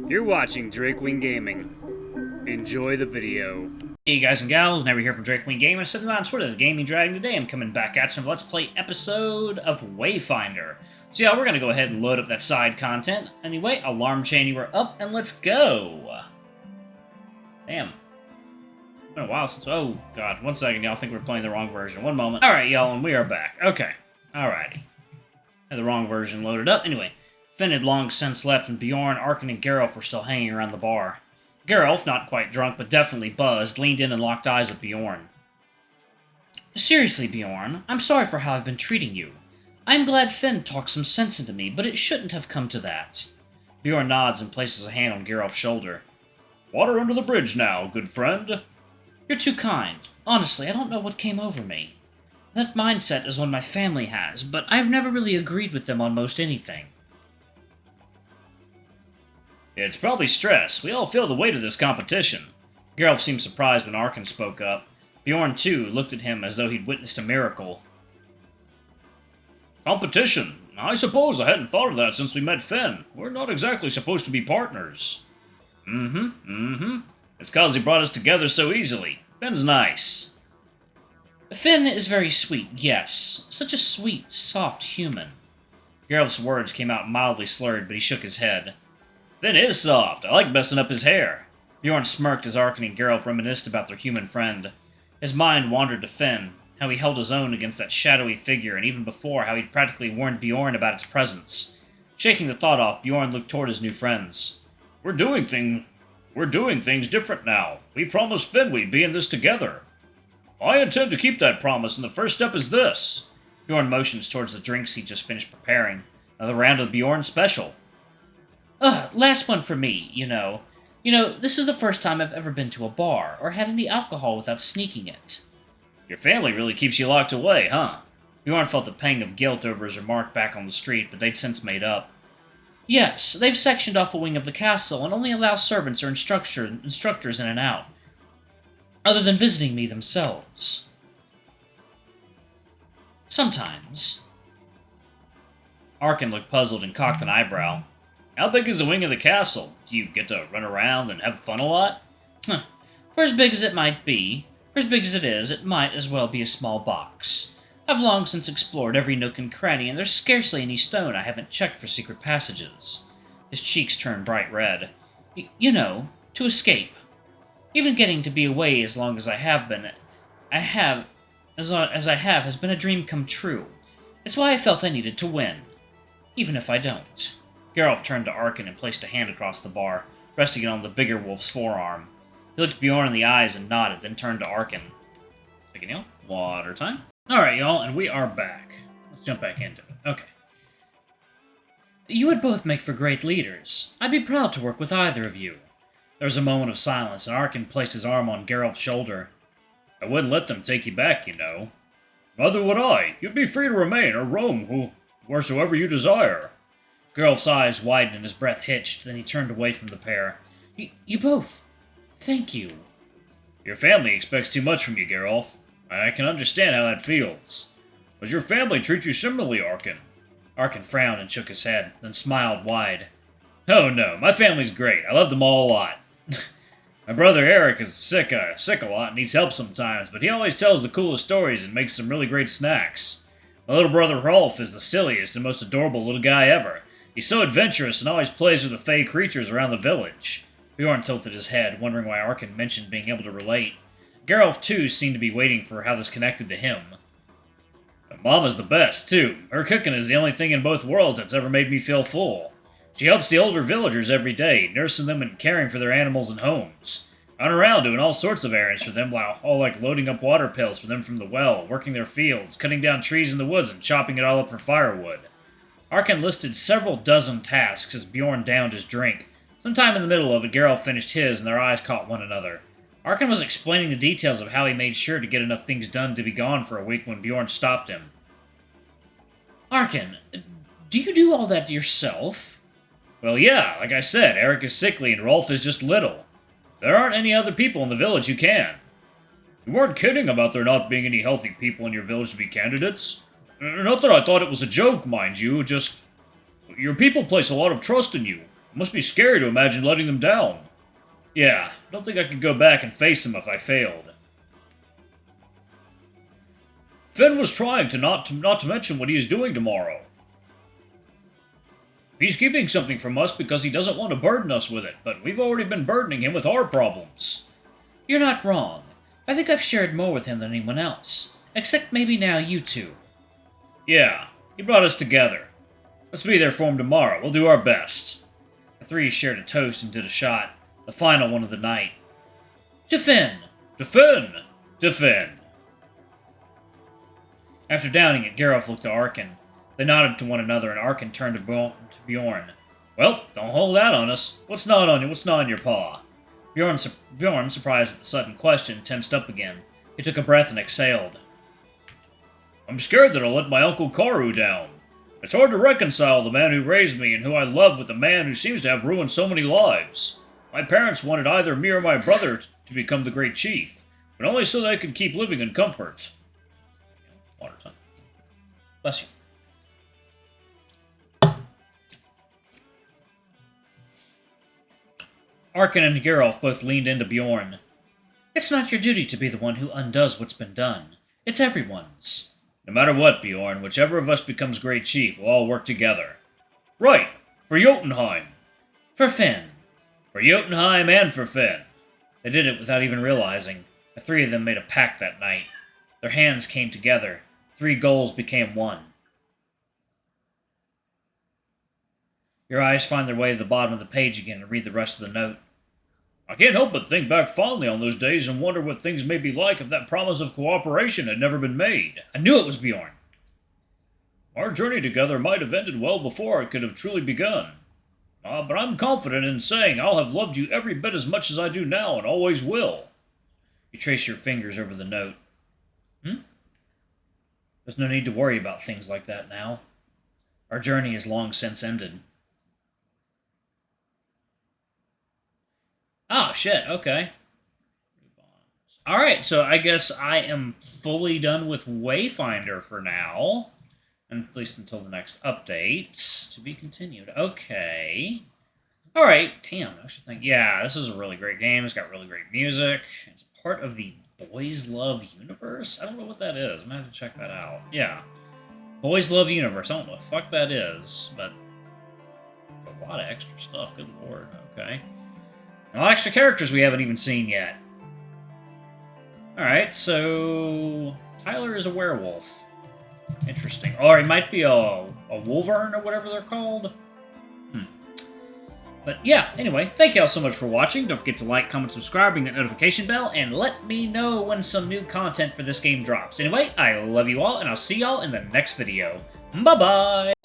You're watching Deepening Gaming. Enjoy the video. Hey guys and gals, Never here from Deepening Gaming. Sitting on Twitter, the Gaming Dragon. Today I'm coming back at some Let's Play episode of Wayfinder. So yeah, we're gonna go ahead and load up that side content. Anyway, alarm chain, you were up, and let's go. Damn. It's been a while since. Oh god, 1 second, y'all. Think we're playing the wrong version. 1 moment. All right, y'all, and we are back. Okay. Alrighty. Had the wrong version loaded up. Anyway. Fynn had long since left, and Bjorn, Arkin, and Geralf were still hanging around the bar. Geralf, not quite drunk, but definitely buzzed, leaned in and locked eyes with Bjorn. Seriously, Bjorn, I'm sorry for how I've been treating you. I'm glad Fynn talked some sense into me, but it shouldn't have come to that. Bjorn nods and places a hand on Geralf's shoulder. Water under the bridge now, good friend. You're too kind. Honestly, I don't know what came over me. That mindset is one my family has, but I've never really agreed with them on most anything. It's probably stress. We all feel the weight of this competition. Geralf seemed surprised when Arkin spoke up. Bjorn, too, looked at him as though he'd witnessed a miracle. Competition? I suppose I hadn't thought of that since we met Fynn. We're not exactly supposed to be partners. It's cause he brought us together so easily. Finn's nice. Fynn is very sweet, yes. Such a sweet, soft human. Geralf's words came out mildly slurred, but he shook his head. Fynn is soft. I like messing up his hair. Bjorn smirked as Arkin and Geralf reminisced about their human friend. His mind wandered to Fynn, how he held his own against that shadowy figure, and even before, how he'd practically warned Bjorn about its presence. Shaking the thought off, Bjorn looked toward his new friends. We're doing things different now. We promised Fynn we'd be in this together. I intend to keep that promise, and the first step is this. Bjorn motions towards the drinks he'd just finished preparing. Another round of Bjorn special. Last one for me, you know. This is the first time I've ever been to a bar, or had any alcohol without sneaking it. Your family really keeps you locked away, huh? Bjorn felt a pang of guilt over his remark back on the street, but they'd since made up. Yes, they've sectioned off a wing of the castle, and only allow servants or instructors in and out, other than visiting me themselves. Sometimes. Arkin looked puzzled and cocked an eyebrow. How big is the wing of the castle? Do you get to run around and have fun a lot? For as big as it might be, for as big as it is, it might as well be a small box. I've long since explored every nook and cranny, and there's scarcely any stone I haven't checked for secret passages. His cheeks turned bright red. To escape. Even getting to be away as long as I have has been a dream come true. It's why I felt I needed to win. Even if I don't. Geralf turned to Arkin and placed a hand across the bar, resting it on the bigger wolf's forearm. He looked Bjorn in the eyes and nodded, then turned to Arkin. Taking y'all, water time. Alright, y'all, and we are back. Let's jump back into it. Okay. You would both make for great leaders. I'd be proud to work with either of you. There was a moment of silence, and Arkin placed his arm on Geralf's shoulder. I wouldn't let them take you back, you know. Neither would I. You'd be free to remain or roam wheresoever you desire. Geralf's eyes widened and his breath hitched, then he turned away from the pair. You both. Thank you. Your family expects too much from you, Geralf. I can understand how that feels. Does your family treat you similarly, Arkin? Arkin frowned and shook his head, then smiled wide. Oh no, my family's great. I love them all a lot. My brother Eric is sick a lot and needs help sometimes, but he always tells the coolest stories and makes some really great snacks. My little brother Rolf is the silliest and most adorable little guy ever. He's so adventurous and always plays with the fey creatures around the village. Bjorn tilted his head, wondering why Arkin mentioned being able to relate. Geralf, too, seemed to be waiting for how this connected to him. My Mama's the best, too. Her cooking is the only thing in both worlds that's ever made me feel full. She helps the older villagers every day, nursing them and caring for their animals and homes. Run around doing all sorts of errands for them, all like loading up water pails for them from the well, working their fields, cutting down trees in the woods, and chopping it all up for firewood. Arkin listed several dozen tasks as Bjorn downed his drink. Sometime in the middle of it, Geralf finished his, and their eyes caught one another. Arkin was explaining the details of how he made sure to get enough things done to be gone for a week when Bjorn stopped him. Arkin, do you do all that yourself? Well, yeah, like I said, Eric is sickly and Rolf is just little. There aren't any other people in the village who can. You weren't kidding about there not being any healthy people in your village to be candidates? Not that I thought it was a joke, mind you, just... Your people place a lot of trust in you. It must be scary to imagine letting them down. Yeah, I don't think I could go back and face them if I failed. Fynn was trying to not to mention what he is doing tomorrow. He's keeping something from us because he doesn't want to burden us with it, but we've already been burdening him with our problems. You're not wrong. I think I've shared more with him than anyone else. Except maybe now you two. Yeah, he brought us together. Let's be there for him tomorrow. We'll do our best. The three shared a toast and did a shot. The final one of the night. To Fynn! To Fynn! To Fynn! After downing it, Geralt looked to Arkin. They nodded to one another, and Arkin turned to Bjorn. Well, don't hold out on us. What's not on your paw? Bjorn, surprised at the sudden question, tensed up again. He took a breath and exhaled. I'm scared that I'll let my Uncle Karu down. It's hard to reconcile the man who raised me and who I love with the man who seems to have ruined so many lives. My parents wanted either me or my brother to become the great chief, but only so they could keep living in comfort. Water, son. Bless you. Arkin and Geralt both leaned into Bjorn. It's not your duty to be the one who undoes what's been done. It's everyone's. No matter what, Bjorn, whichever of us becomes great chief, we'll all work together. Right! For Jotunheim! For Fynn! For Jotunheim and for Fynn! They did it without even realizing. The three of them made a pact that night. Their hands came together. 3 goals became 1. Your eyes find their way to the bottom of the page again and read the rest of the note. I can't help but think back fondly on those days and wonder what things may be like if that promise of cooperation had never been made. I knew it was Bjorn. Our journey together might have ended well before it could have truly begun. But I'm confident in saying I'll have loved you every bit as much as I do now and always will. You trace your fingers over the note. There's no need to worry about things like that now. Our journey is long since ended. Oh, shit, okay. Alright, so I guess I am fully done with Wayfinder for now. At least until the next update. To be continued. Okay. Alright, damn, I should think. Yeah, this is a really great game. It's got really great music. It's part of the Boys Love universe? I don't know what that is. I'm gonna have to check that out. Yeah. Boys Love universe. I don't know what the fuck that is, but a lot of extra stuff. Good lord. Okay. And a lot of extra characters we haven't even seen yet. Alright, so Tyler is a werewolf. Interesting. Or he might be a wolvern or whatever they're called. But yeah, anyway, thank y'all so much for watching. Don't forget to like, comment, subscribe, ring that notification bell, and let me know when some new content for this game drops. Anyway, I love you all, and I'll see y'all in the next video. Bye-bye!